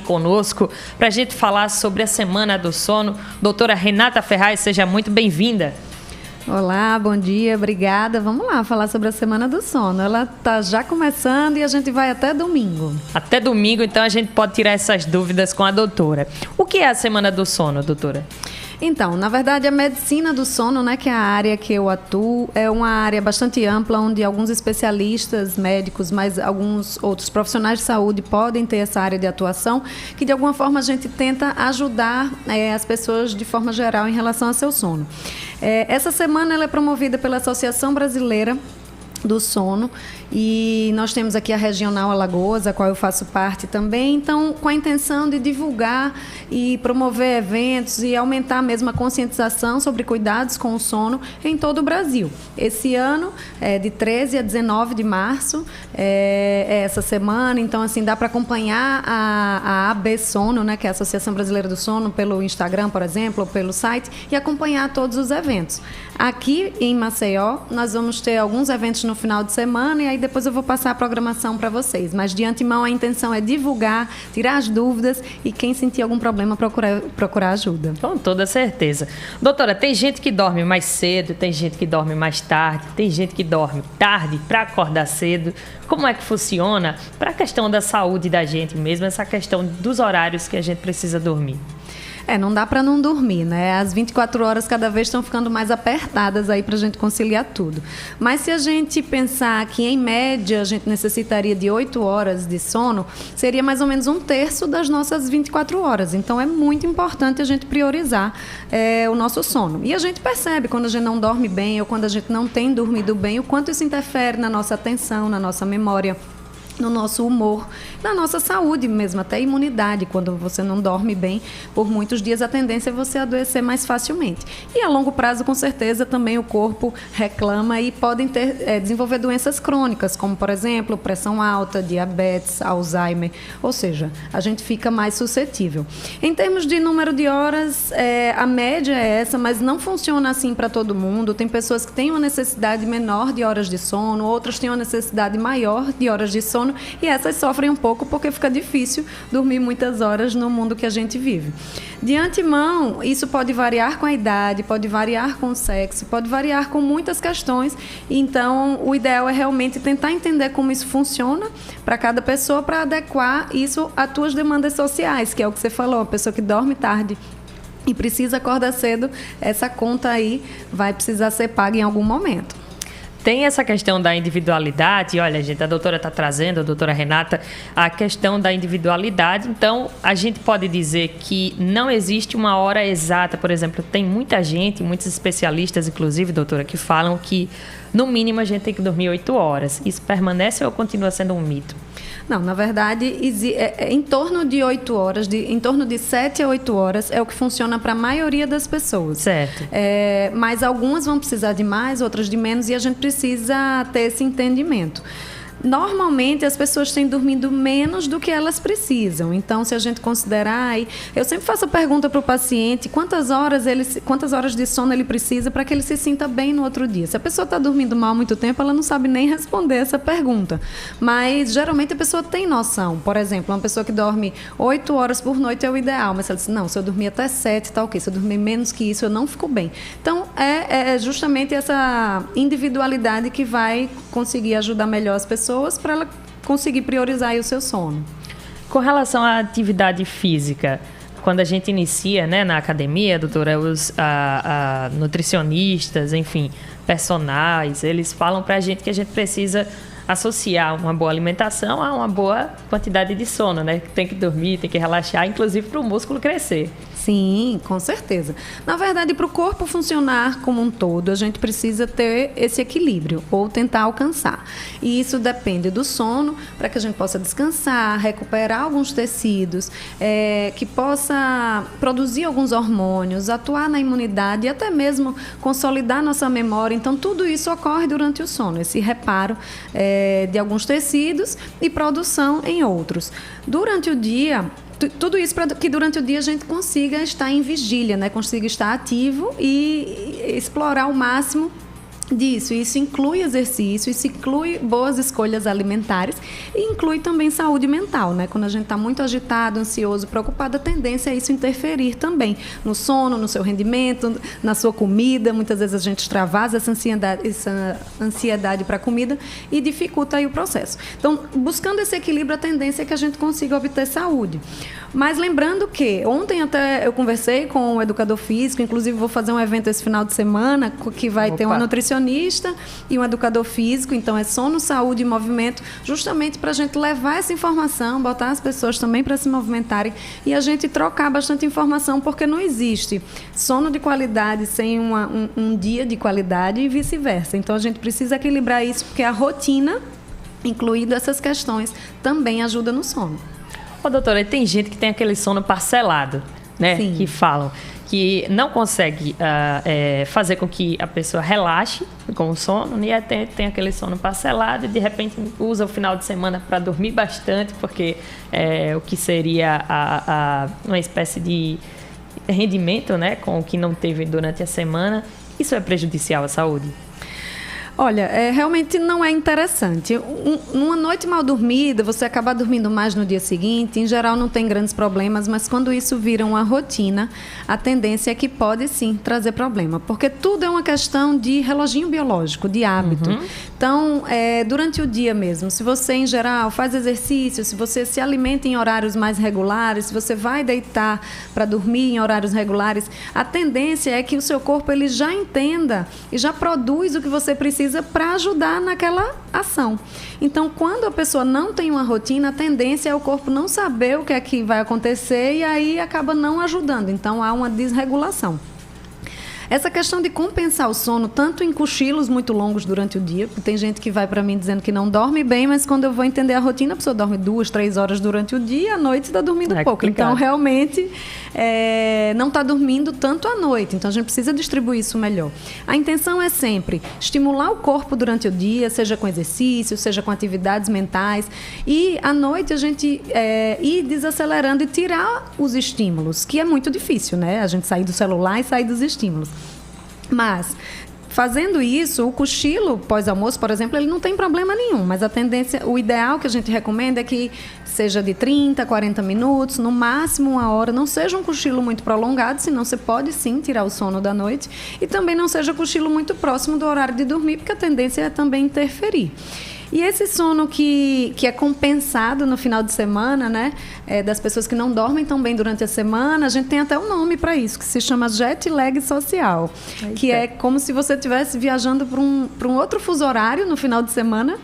Conosco para a gente falar sobre a Semana do Sono. Doutora Renata Ferraz, seja muito bem-vinda. Olá, bom dia, obrigada. Vamos lá falar sobre a Semana do Sono. Ela está já começando e a gente vai até domingo. Até domingo, então a gente pode tirar essas dúvidas com a doutora. O que é a Semana do Sono, doutora? Então, na verdade, a medicina do sono, né, que é a área que eu atuo, é uma área bastante ampla, onde alguns especialistas, médicos, mas alguns outros profissionais de saúde podem ter essa área de atuação, que de alguma forma a gente tenta ajudar as pessoas de forma geral em relação ao seu sono. Essa semana ela é promovida pela Associação Brasileira do Sono e nós temos aqui a Regional Alagoas, a qual eu faço parte também, então com a intenção de divulgar e promover eventos e aumentar mesmo a conscientização sobre cuidados com o sono em todo o Brasil. Esse ano, de 13 a 19 de março, é essa semana, então assim, dá para acompanhar a AB Sono, né, que é a Associação Brasileira do Sono, pelo Instagram, por exemplo, ou pelo site, e acompanhar todos os eventos. Aqui em Maceió, nós vamos ter alguns eventos no final de semana e aí depois eu vou passar a programação para vocês. Mas de antemão a intenção é divulgar, tirar as dúvidas e quem sentir algum problema procurar ajuda. Com toda certeza. Doutora, tem gente que dorme mais cedo, tem gente que dorme mais tarde, tem gente que dorme tarde para acordar cedo. Como é que funciona para a questão da saúde da gente mesmo, essa questão dos horários que a gente precisa dormir? Não dá para não dormir, né? As 24 horas cada vez estão ficando mais apertadas aí para a gente conciliar tudo. Mas se a gente pensar que, em média, a gente necessitaria de 8 horas de sono, seria mais ou menos 1/3 das nossas 24 horas. Então, é muito importante a gente priorizar o nosso sono. E a gente percebe quando a gente não dorme bem ou quando a gente não tem dormido bem, o quanto isso interfere na nossa atenção, na nossa memória, no nosso humor, na nossa saúde mesmo, até imunidade. Quando você não dorme bem por muitos dias, a tendência é você adoecer mais facilmente. E a longo prazo, com certeza, também o corpo reclama e podem desenvolver doenças crônicas, como, por exemplo, pressão alta, diabetes, Alzheimer. Ou seja, a gente fica mais suscetível. Em termos de número de horas, a média é essa, mas não funciona assim para todo mundo. Tem pessoas que têm uma necessidade menor de horas de sono, outras têm uma necessidade maior de horas de sono, e essas sofrem um pouco porque fica difícil dormir muitas horas no mundo que a gente vive. De antemão, isso pode variar com a idade, pode variar com o sexo, pode variar com muitas questões. Então, o ideal é realmente tentar entender como isso funciona para cada pessoa, para adequar isso às tuas demandas sociais, que é o que você falou, a pessoa que dorme tarde e precisa acordar cedo, essa conta aí vai precisar ser paga em algum momento. Tem essa questão da individualidade, olha, gente, a doutora está trazendo, a doutora Renata, a questão da individualidade. Então, a gente pode dizer que não existe uma hora exata. Por exemplo, tem muita gente, muitos especialistas, inclusive, doutora, que falam que, no mínimo, a gente tem que dormir 8 horas. Isso permanece ou continua sendo um mito? Não, na verdade, em torno de 8 horas, em torno de 7 a 8 horas é o que funciona para a maioria das pessoas. Certo. Mas algumas vão precisar de mais, outras de menos, e a gente precisa ter esse entendimento. Normalmente, as pessoas têm dormido menos do que elas precisam. Então, se a gente considerar... Eu sempre faço a pergunta para o paciente quantas horas de sono ele precisa para que ele se sinta bem no outro dia. Se a pessoa está dormindo mal há muito tempo, ela não sabe nem responder essa pergunta. Mas, geralmente, a pessoa tem noção. Por exemplo, uma pessoa que dorme 8 horas por noite é o ideal. Mas ela diz, não, se eu dormir até 7, tá ok. Se eu dormir menos que isso, eu não fico bem. Então, é justamente essa individualidade que vai conseguir ajudar melhor as pessoas para ela conseguir priorizar aí o seu sono. Com relação à atividade física, quando a gente inicia, né, na academia, doutora, os nutricionistas, enfim, personagens, eles falam para a gente que a gente precisa associar uma boa alimentação a uma boa quantidade de sono, né? Tem que dormir, tem que relaxar, inclusive para o músculo crescer. Sim, com certeza. Na verdade, para o corpo funcionar como um todo, a gente precisa ter esse equilíbrio, ou tentar alcançar. E isso depende do sono, para que a gente possa descansar, recuperar alguns tecidos, que possa produzir alguns hormônios, atuar na imunidade e até mesmo consolidar nossa memória. Então, tudo isso ocorre durante o sono, esse reparo de alguns tecidos e produção em outros. Durante o dia... Tudo isso para que durante o dia a gente consiga estar em vigília, né? Consiga estar ativo e explorar ao máximo Isso inclui exercício, isso inclui boas escolhas alimentares e inclui também saúde mental, né? Quando a gente está muito agitado, ansioso, preocupado, a tendência é isso interferir também no sono, no seu rendimento, na sua comida. Muitas vezes a gente extravasa essa ansiedade para a comida e dificulta aí o processo. Então, buscando esse equilíbrio, a tendência é que a gente consiga obter saúde. Mas lembrando que ontem até eu conversei com um educador físico, inclusive vou fazer um evento esse final de semana que vai ter uma nutricionista e um educador físico, então é sono, saúde e movimento, justamente para a gente levar essa informação, botar as pessoas também para se movimentarem e a gente trocar bastante informação, porque não existe sono de qualidade sem um dia de qualidade e vice-versa. Então a gente precisa equilibrar isso, porque a rotina, incluindo essas questões, também ajuda no sono. Ô, doutora, tem gente que tem aquele sono parcelado, né? Sim. Que falam que não consegue fazer com que a pessoa relaxe com o sono e até tem aquele sono parcelado e de repente usa o final de semana para dormir bastante, porque o que seria uma espécie de rendimento, né, com o que não teve durante a semana. Isso é prejudicial à saúde? Olha, realmente não é interessante. Uma noite mal dormida, você acabar dormindo mais no dia seguinte, em geral não tem grandes problemas, mas quando isso vira uma rotina, a tendência é que pode sim trazer problema, porque tudo é uma questão de reloginho biológico, de hábito. Uhum. Então, durante o dia mesmo, se você em geral faz exercício, se você se alimenta em horários mais regulares, se você vai deitar para dormir em horários regulares, a tendência é que o seu corpo ele já entenda e já produz o que você precisa para ajudar naquela ação. Então, quando a pessoa não tem uma rotina, a tendência é o corpo não saber o que é que vai acontecer e aí acaba não ajudando. Então, há uma desregulação. Essa questão de compensar o sono, tanto em cochilos muito longos durante o dia, porque tem gente que vai para mim dizendo que não dorme bem, mas quando eu vou entender a rotina, a pessoa dorme 2, 3 horas durante o dia, à noite está dormindo pouco. Complicado. Então, realmente, não está dormindo tanto à noite. Então, a gente precisa distribuir isso melhor. A intenção é sempre estimular o corpo durante o dia, seja com exercício, seja com atividades mentais, e à noite a gente ir desacelerando e tirar os estímulos, que é muito difícil, né? A gente sair do celular e sair dos estímulos. Mas, fazendo isso, o cochilo pós-almoço, por exemplo, ele não tem problema nenhum, mas a tendência, o ideal que a gente recomenda é que seja de 30 a 40 minutos, no máximo 1 hora, não seja um cochilo muito prolongado, senão você pode sim tirar o sono da noite, e também não seja cochilo muito próximo do horário de dormir, porque a tendência é também interferir. E esse sono que é compensado no final de semana, né, das pessoas que não dormem tão bem durante a semana, a gente tem até um nome para isso, que se chama jet lag social, que é como se você estivesse viajando para um outro fuso horário no final de semana.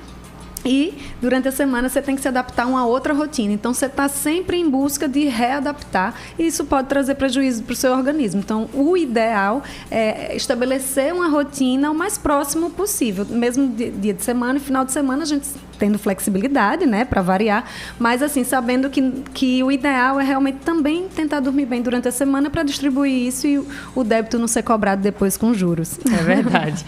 E durante a semana você tem que se adaptar a uma outra rotina. Então você está sempre em busca de readaptar e isso pode trazer prejuízo para o seu organismo. Então o ideal é estabelecer uma rotina o mais próximo possível. Mesmo dia de semana e final de semana a gente tendo flexibilidade, né, para variar, mas assim, sabendo que o ideal é realmente também tentar dormir bem durante a semana para distribuir isso e o débito não ser cobrado depois com juros. É verdade.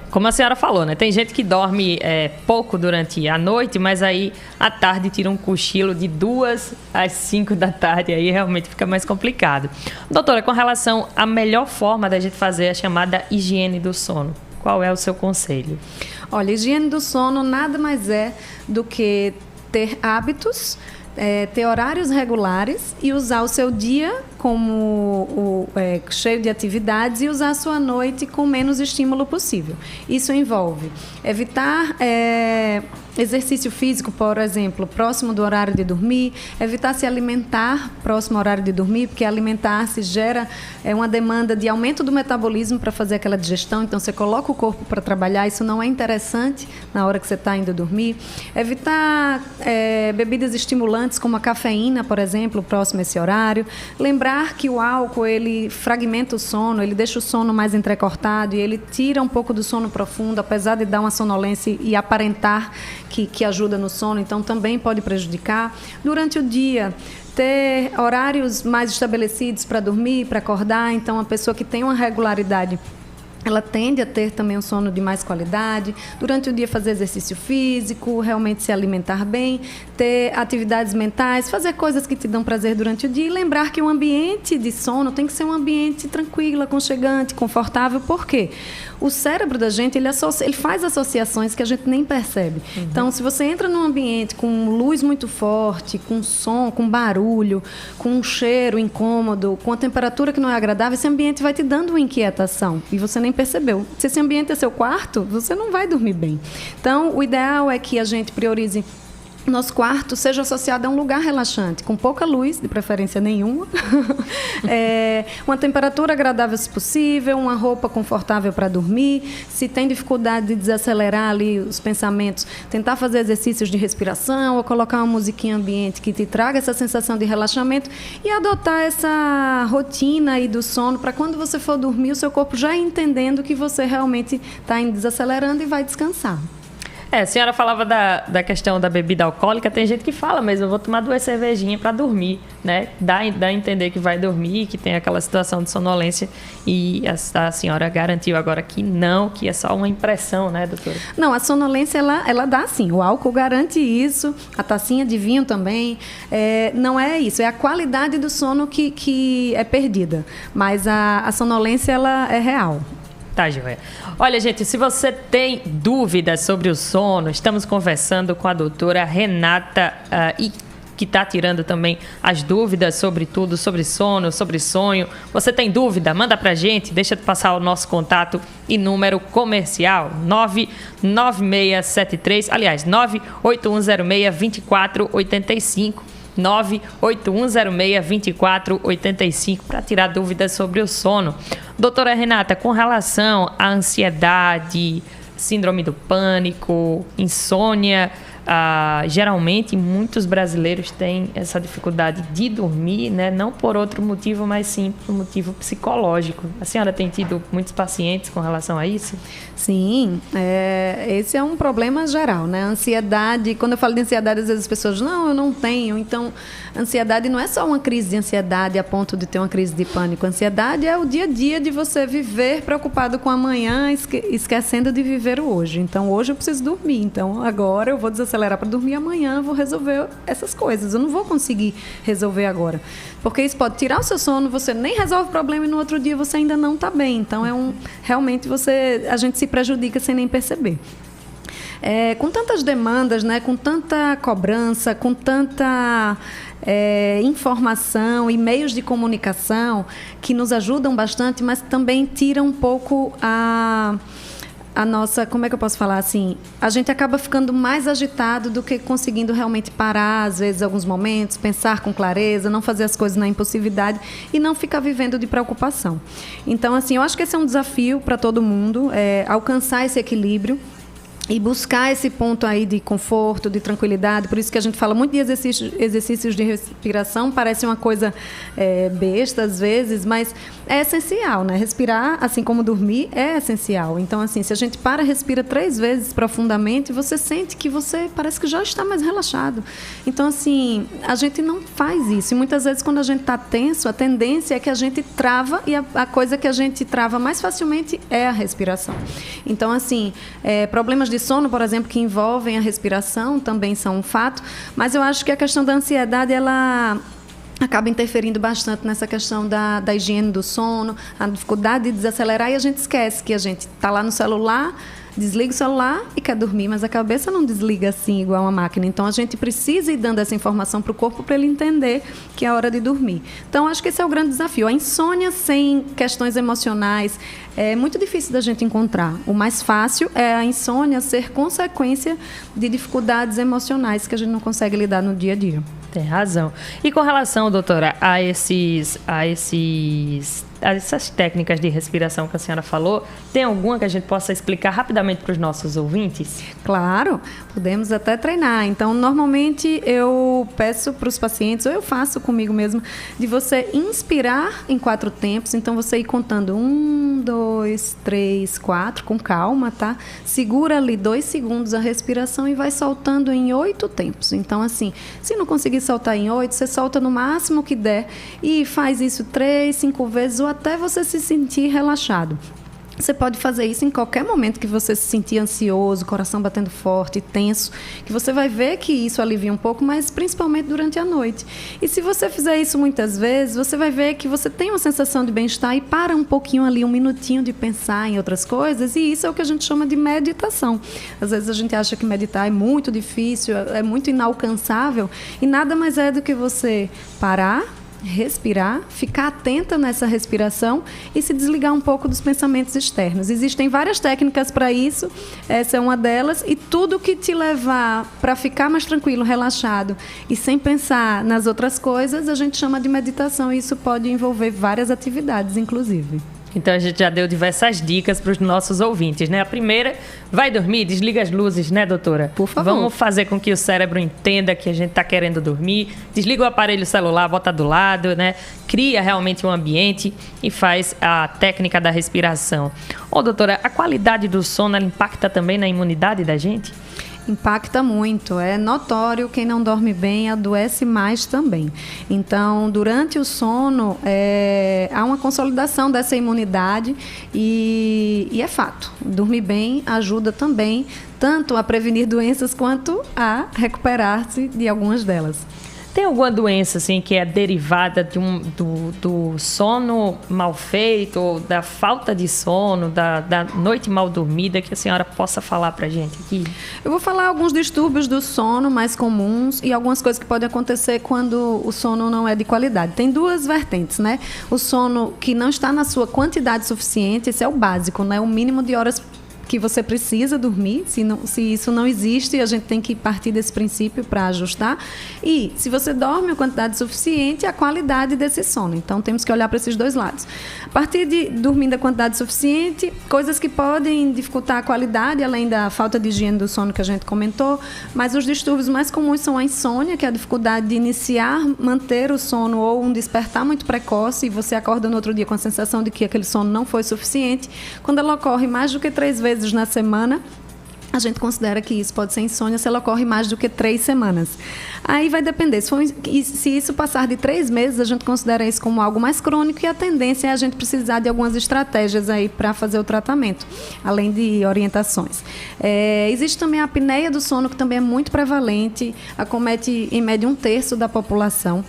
Como a senhora falou, né, tem gente que dorme pouco durante a noite, mas aí à tarde tira um cochilo de 2 às 5 da tarde, aí realmente fica mais complicado. Doutora, com relação à melhor forma da gente fazer a chamada higiene do sono, qual é o seu conselho? Olha, higiene do sono nada mais é do que ter hábitos, ter horários regulares e usar o seu dia como cheio de atividades e usar a sua noite com menos estímulo possível. Isso envolve evitar exercício físico, por exemplo, próximo do horário de dormir, evitar se alimentar próximo ao horário de dormir, porque alimentar-se gera uma demanda de aumento do metabolismo para fazer aquela digestão, então você coloca o corpo para trabalhar, isso não é interessante na hora que você está indo dormir. Evitar bebidas estimulantes como a cafeína, por exemplo, próximo a esse horário. Lembrar que o álcool, ele fragmenta o sono, ele deixa o sono mais entrecortado e ele tira um pouco do sono profundo, apesar de dar uma sonolência e aparentar que ajuda no sono, então também pode prejudicar. Durante o dia, ter horários mais estabelecidos para dormir, para acordar, então a pessoa que tem uma regularidade ela tende a ter também um sono de mais qualidade, durante o dia fazer exercício físico, realmente se alimentar bem, ter atividades mentais, fazer coisas que te dão prazer durante o dia e lembrar que o ambiente de sono tem que ser um ambiente tranquilo, aconchegante, confortável. Por quê? O cérebro da gente, ele faz associações que a gente nem percebe. Então, se você entra num ambiente com luz muito forte, com som, com barulho, com um cheiro incômodo, com a temperatura que não é agradável, esse ambiente vai te dando uma inquietação e você nem percebeu. Se esse ambiente é seu quarto, você não vai dormir bem. Então, o ideal é que a gente priorize nosso quarto seja associado a um lugar relaxante, com pouca luz, de preferência nenhuma, uma temperatura agradável se possível, uma roupa confortável para dormir. Se tem dificuldade de desacelerar ali os pensamentos, tentar fazer exercícios de respiração ou colocar uma musiquinha ambiente que te traga essa sensação de relaxamento e adotar essa rotina aí do sono para quando você for dormir, o seu corpo já entendendo que você realmente está desacelerando e vai descansar. A senhora falava da questão da bebida alcoólica, tem gente que fala mesmo, eu vou tomar 2 cervejinhas para dormir, né? Dá a entender que vai dormir, que tem aquela situação de sonolência, e a senhora garantiu agora que não, que é só uma impressão, né, doutora? Não, a sonolência, ela dá sim, o álcool garante isso, a tacinha de vinho também, não é isso, é a qualidade do sono que é perdida, mas a sonolência, ela é real. Tá, joia. Olha, gente, se você tem dúvidas sobre o sono, estamos conversando com a doutora Renata que está tirando também as dúvidas sobre tudo, sobre sono, sobre sonho. Você tem dúvida? Manda pra gente, deixa eu passar o nosso contato e número comercial, 99673, aliás, 98106-2485. 98106-2485 para tirar dúvidas sobre o sono. Doutora Renata, com relação à ansiedade, síndrome do pânico, insônia, geralmente muitos brasileiros têm essa dificuldade de dormir, né? Não por outro motivo, mas sim por motivo psicológico. A senhora tem tido muitos pacientes com relação a isso? Sim, esse é um problema geral, né? Ansiedade, quando eu falo de ansiedade, às vezes as pessoas dizem, não, eu não tenho. Então, ansiedade não é só uma crise de ansiedade a ponto de ter uma crise de pânico. Ansiedade é o dia a dia de você viver preocupado com amanhã, esquecendo de viver o hoje. Então, hoje eu preciso dormir. Então, agora eu vou desacelerar para dormir, amanhã eu vou resolver essas coisas. Eu não vou conseguir resolver agora. Porque isso pode tirar o seu sono, você nem resolve o problema e no outro dia você ainda não está bem. Então, realmente a gente se prejudica sem nem perceber. Com tantas demandas, né, com tanta cobrança, com tanta informação e meios de comunicação que nos ajudam bastante, mas também tiram um pouco a nossa, como é que eu posso falar assim? A gente acaba ficando mais agitado do que conseguindo realmente parar, às vezes, alguns momentos, pensar com clareza, não fazer as coisas na impulsividade e não ficar vivendo de preocupação. Então, assim, eu acho que esse é um desafio para todo mundo, alcançar esse equilíbrio e buscar esse ponto aí de conforto, de tranquilidade. Por isso que a gente fala muito de exercícios de respiração. Parece uma coisa besta às vezes, mas é essencial, né? Respirar, assim como dormir, é essencial. Então, assim, se a gente respira 3 vezes profundamente, você sente que você parece que já está mais relaxado. Então, assim, a gente não faz isso. E muitas vezes, quando a gente está tenso, a tendência é que a gente trava e a coisa que a gente trava mais facilmente é a respiração. Então, assim, problemas de sono, por exemplo, que envolvem a respiração também são um fato, mas eu acho que a questão da ansiedade, ela acaba interferindo bastante nessa questão da higiene do sono, a dificuldade de desacelerar, e a gente esquece que a gente está lá no celular, desliga o celular e quer dormir, mas a cabeça não desliga assim igual uma máquina. Então, a gente precisa ir dando essa informação para o corpo para ele entender que é hora de dormir. Então, acho que esse é o grande desafio. A insônia sem questões emocionais é muito difícil da gente encontrar. O mais fácil é a insônia ser consequência de dificuldades emocionais que a gente não consegue lidar no dia a dia. Tem razão. E com relação, doutora, a essas técnicas de respiração que a senhora falou, tem alguma que a gente possa explicar rapidamente para os nossos ouvintes? Claro, podemos até treinar. Então, normalmente eu peço para os pacientes, ou eu faço comigo mesmo, de você inspirar em 4 tempos. Então, você ir contando 1, 2, 3, 4, com calma, tá? Segura ali 2 segundos a respiração e vai soltando em 8 tempos. Então, assim, se não conseguir soltar em 8, você solta no máximo que der e faz isso 3, 5 vezes ou até você se sentir relaxado. Você pode fazer isso em qualquer momento que você se sentir ansioso, coração batendo forte, tenso, que você vai ver que isso alivia um pouco, mas principalmente durante a noite. E se você fizer isso muitas vezes, você vai ver que você tem uma sensação de bem-estar e para um pouquinho ali, um minutinho de pensar em outras coisas, e isso é o que a gente chama de meditação. Às vezes a gente acha que meditar é muito difícil, é muito inalcançável, e nada mais é do que você parar, respirar, ficar atenta nessa respiração e se desligar um pouco dos pensamentos externos. Existem várias técnicas para isso, essa é uma delas, e tudo que te levar para ficar mais tranquilo, relaxado e sem pensar nas outras coisas, a gente chama de meditação, e isso pode envolver várias atividades, inclusive. Então, a gente já deu diversas dicas para os nossos ouvintes, né? A primeira, vai dormir, desliga as luzes, né, doutora? Por favor. Vamos fazer com que o cérebro entenda que a gente está querendo dormir. Desliga o aparelho celular, bota do lado, né? Cria realmente um ambiente e faz a técnica da respiração. Ô, doutora, a qualidade do sono, ela impacta também na imunidade da gente? Impacta muito, é notório, quem não dorme bem adoece mais também. Então, durante o sono, há uma consolidação dessa imunidade e é fato, dormir bem ajuda também tanto a prevenir doenças quanto a recuperar-se de algumas delas. Tem alguma doença assim, que é derivada do sono mal feito, ou da falta de sono, da noite mal dormida, que a senhora possa falar para a gente aqui? Eu vou falar alguns distúrbios do sono mais comuns e algumas coisas que podem acontecer quando o sono não é de qualidade. Tem duas vertentes, né? O sono que não está na sua quantidade suficiente, esse é o básico, né? O mínimo de horas que você precisa dormir, se isso não existe, a gente tem que partir desse princípio para ajustar. E se você dorme a quantidade suficiente, a qualidade desse sono. Então, temos que olhar para esses dois lados. A partir de dormir a quantidade suficiente, coisas que podem dificultar a qualidade, além da falta de higiene do sono que a gente comentou, mas os distúrbios mais comuns são a insônia, que é a dificuldade de iniciar, manter o sono ou um despertar muito precoce, e você acorda no outro dia com a sensação de que aquele sono não foi suficiente. Quando ela ocorre mais do que 3 vezes na semana, a gente considera que isso pode ser insônia se ela ocorre mais do que 3 semanas. Aí vai depender. Se isso passar de 3 meses, a gente considera isso como algo mais crônico, e a tendência é a gente precisar de algumas estratégias aí para fazer o tratamento, além de orientações. Existe também a apneia do sono, que também é muito prevalente, acomete em média 1/3 da população.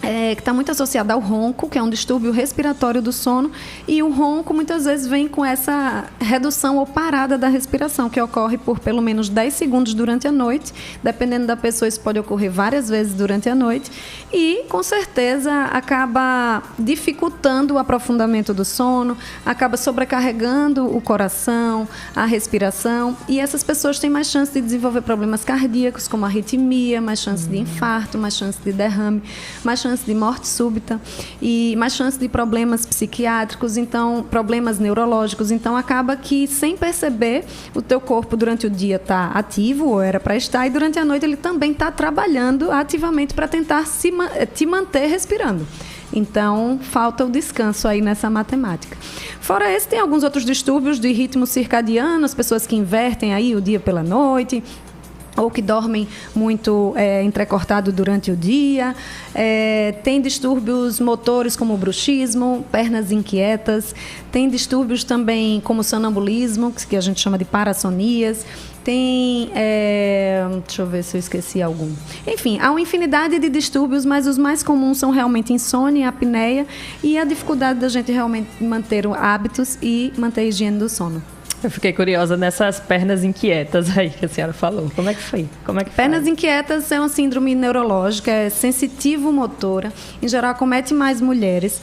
Que está muito associada ao ronco, que é um distúrbio respiratório do sono, e o ronco muitas vezes vem com essa redução ou parada da respiração, que ocorre por pelo menos 10 segundos durante a noite. Dependendo da pessoa, isso pode ocorrer várias vezes durante a noite, e com certeza acaba dificultando o aprofundamento do sono, acaba sobrecarregando o coração, a respiração, e essas pessoas têm mais chance de desenvolver problemas cardíacos, como arritmia, mais chance de infarto, mais chance de derrame, mais chance de morte súbita e mais chance de problemas psiquiátricos, então problemas neurológicos. Então acaba que, sem perceber, o teu corpo durante o dia está ativo, ou era para estar, e durante a noite ele também está trabalhando ativamente para tentar te manter respirando. Então, falta o descanso aí nessa matemática. Fora esse, tem alguns outros distúrbios de ritmo circadiano, as pessoas que invertem aí o dia pela noite, ou que dormem muito entrecortado durante o dia. Tem distúrbios motores como o bruxismo, pernas inquietas. Tem distúrbios também como o sonambulismo, que a gente chama de parassonias. Tem, deixa eu ver se eu esqueci algum. Enfim, há uma infinidade de distúrbios, mas os mais comuns são realmente insônia, apneia e a dificuldade da gente realmente manter hábitos e manter a higiene do sono. Eu fiquei curiosa nessas pernas inquietas aí que a senhora falou. Como é que foi? Pernas inquietas é uma síndrome neurológica, é sensitivo-motora. Em geral, acomete mais mulheres.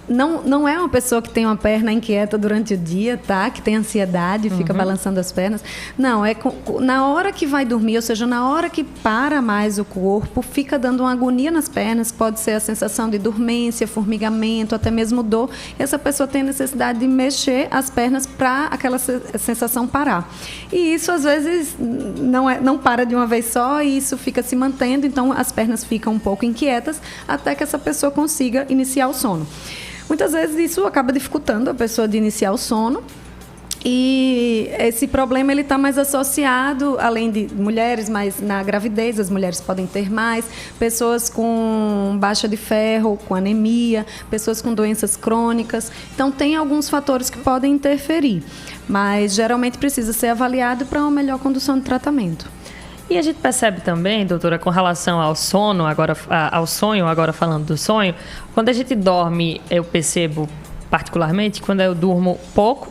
Não é uma pessoa que tem uma perna inquieta durante o dia, tá? Que tem ansiedade, fica balançando as pernas. Não, na hora que vai dormir, ou seja, na hora que para mais o corpo, fica dando uma agonia nas pernas, pode ser a sensação de dormência, formigamento, até mesmo dor. E essa pessoa tem necessidade de mexer as pernas para aquela sensação parar. E isso, às vezes, não para de uma vez só, e isso fica se mantendo, então as pernas ficam um pouco inquietas até que essa pessoa consiga iniciar o sono. Muitas vezes isso acaba dificultando a pessoa de iniciar o sono. E esse problema ele está mais associado, além de mulheres, mas na gravidez as mulheres podem ter mais, pessoas com baixa de ferro, com anemia, pessoas com doenças crônicas. Então tem alguns fatores que podem interferir, mas geralmente precisa ser avaliado para uma melhor condução de tratamento. E a gente percebe também, doutora, com relação ao sono, ao sonho, agora falando do sonho, quando a gente dorme, eu percebo particularmente, quando eu durmo pouco,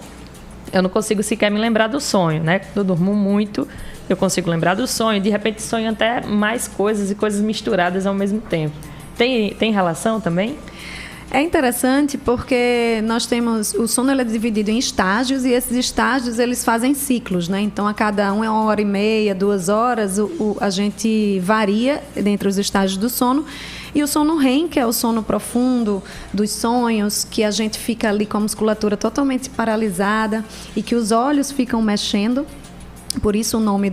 eu não consigo sequer me lembrar do sonho, né? Quando eu durmo muito, eu consigo lembrar do sonho. De repente, sonho até mais coisas e coisas misturadas ao mesmo tempo. Tem relação também? É interessante porque nós temos... O sono ele é dividido em estágios e esses estágios eles fazem ciclos, né? Então, a cada 1h30, 2 horas, a gente varia dentre os estágios do sono. E o sono REM, que é o sono profundo dos sonhos, que a gente fica ali com a musculatura totalmente paralisada e que os olhos ficam mexendo. Por isso o nome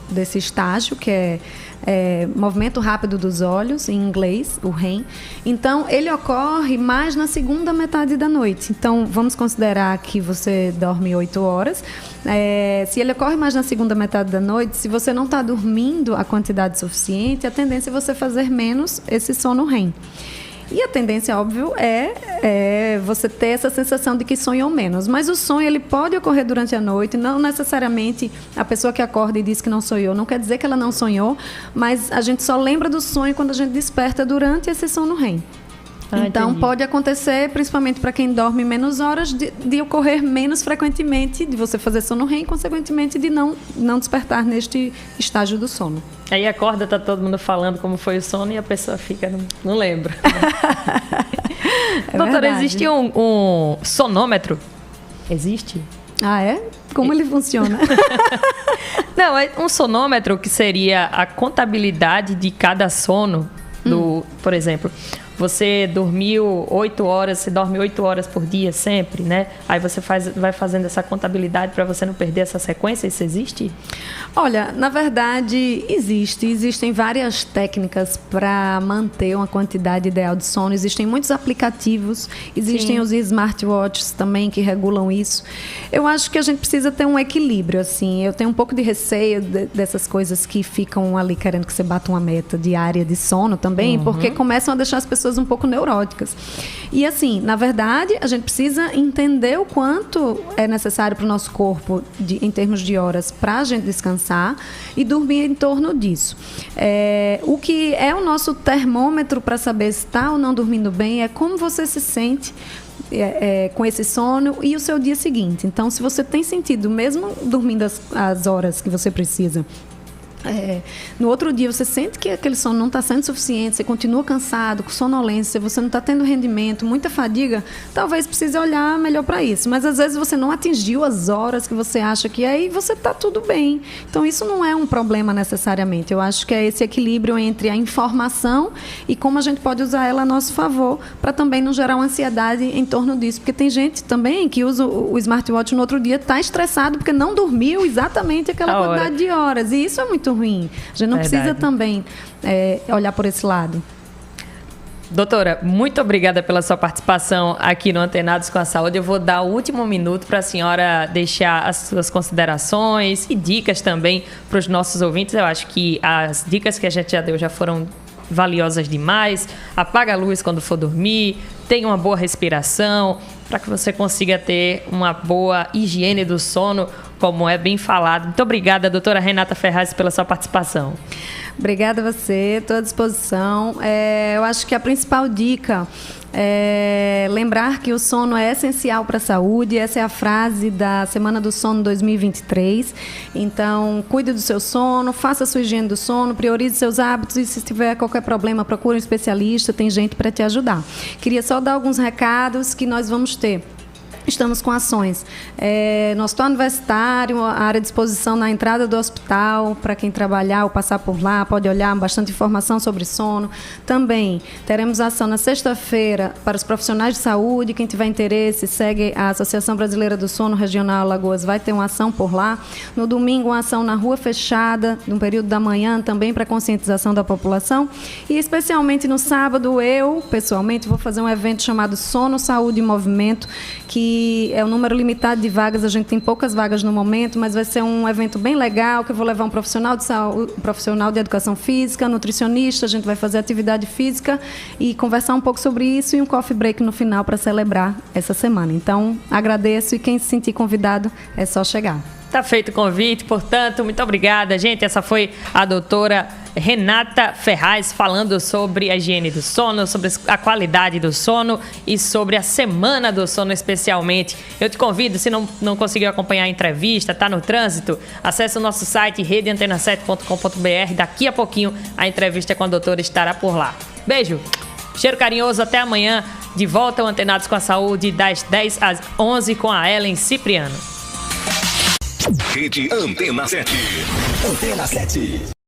desse estágio, que é movimento rápido dos olhos, em inglês, o REM. Então, ele ocorre mais na segunda metade da noite. Então, vamos considerar que você dorme 8 horas. Se ele ocorre mais na segunda metade da noite, se você não está dormindo a quantidade suficiente, a tendência é você fazer menos esse sono REM. E a tendência, óbvio, é você ter essa sensação de que sonhou menos. Mas o sonho ele pode ocorrer durante a noite, não necessariamente a pessoa que acorda e diz que não sonhou, não quer dizer que ela não sonhou, mas a gente só lembra do sonho quando a gente desperta durante esse sono REM. Então, entendi. Pode acontecer, principalmente para quem dorme menos horas, de ocorrer menos frequentemente, de você fazer sono REM, consequentemente de não despertar neste estágio do sono. Aí acorda, tá todo mundo falando como foi o sono e a pessoa fica, não lembra. Doutora, verdade. Existe um sonômetro? Existe? Ah, é? Como ele funciona? Não, é um sonômetro que seria a contabilidade de cada sono por exemplo, você dormiu 8 horas, você dorme 8 horas por dia sempre, né? Aí você vai fazendo essa contabilidade para você não perder essa sequência. Isso existe? Olha, na verdade, existem várias técnicas para manter uma quantidade ideal de sono. Existem muitos aplicativos, existem Sim. os smartwatches também que regulam isso. Eu acho que a gente precisa ter um equilíbrio, assim. Eu tenho um pouco de receio dessas coisas que ficam ali querendo que você bata uma meta diária de sono também, porque começam a deixar as pessoas um pouco neuróticas. E assim, na verdade, a gente precisa entender o quanto é necessário para o nosso corpo, em termos de horas, para a gente descansar e dormir em torno disso. O que é o nosso termômetro para saber se está ou não dormindo bem é como você se sente com esse sono e o seu dia seguinte. Então, se você tem sentido, mesmo dormindo as horas que você precisa, no outro dia você sente que aquele sono não está sendo suficiente, você continua cansado, com sonolência, você não está tendo rendimento, muita fadiga, talvez precise olhar melhor para isso. Mas às vezes você não atingiu as horas que você acha que é e você está tudo bem. Então isso não é um problema necessariamente. Eu acho que é esse equilíbrio entre a informação e como a gente pode usar ela a nosso favor para também não gerar uma ansiedade em torno disso. Porque tem gente também que usa o smartwatch no outro dia, está estressado porque não dormiu exatamente aquela quantidade de horas. E isso é muito ruim. A gente não precisa também olhar por esse lado. Doutora, muito obrigada pela sua participação aqui no Antenados com a Saúde. Eu vou dar o último minuto para a senhora deixar as suas considerações e dicas também para os nossos ouvintes. Eu acho que as dicas que a gente já deu já foram valiosas demais. Apaga a luz quando for dormir, tenha uma boa respiração, para que você consiga ter uma boa higiene do sono, como é bem falado. Muito obrigada, doutora Renata Ferraz, pela sua participação. Obrigada a você, estou à disposição. Eu acho que a principal dica é lembrar que o sono é essencial para a saúde. Essa é a frase da Semana do Sono 2023. Então, cuide do seu sono, faça a sua higiene do sono, priorize seus hábitos e se tiver qualquer problema, procure um especialista, tem gente para te ajudar. Queria só dar alguns recados que nós vamos ter. Estamos com ações no Hospital Universitário, a área de exposição na entrada do hospital, para quem trabalhar ou passar por lá, pode olhar bastante informação sobre sono. Também teremos ação na sexta-feira para os profissionais de saúde, quem tiver interesse, segue a Associação Brasileira do Sono Regional Alagoas, vai ter uma ação por lá. No domingo, uma ação na Rua Fechada, no período da manhã, também para conscientização da população. E especialmente no sábado, eu, pessoalmente, vou fazer um evento chamado Sono, Saúde e Movimento, que que é um número limitado de vagas, a gente tem poucas vagas no momento, mas vai ser um evento bem legal, que eu vou levar um profissional de saúde, um profissional de educação física, nutricionista, a gente vai fazer atividade física e conversar um pouco sobre isso e um coffee break no final para celebrar essa semana. Então, agradeço e quem se sentir convidado é só chegar. Tá feito o convite, portanto, muito obrigada, gente. Essa foi a doutora Renata Ferraz falando sobre a higiene do sono, sobre a qualidade do sono e sobre a semana do sono especialmente. Eu te convido, se não conseguiu acompanhar a entrevista, tá no trânsito, acesse o nosso site redeantena7.com.br. Daqui a pouquinho a entrevista com a doutora estará por lá. Beijo, cheiro carinhoso, até amanhã. De volta ao Antenados com a Saúde, das 10 às 11 com a Ellen Cipriano. Rede Antena 7. Antena 7.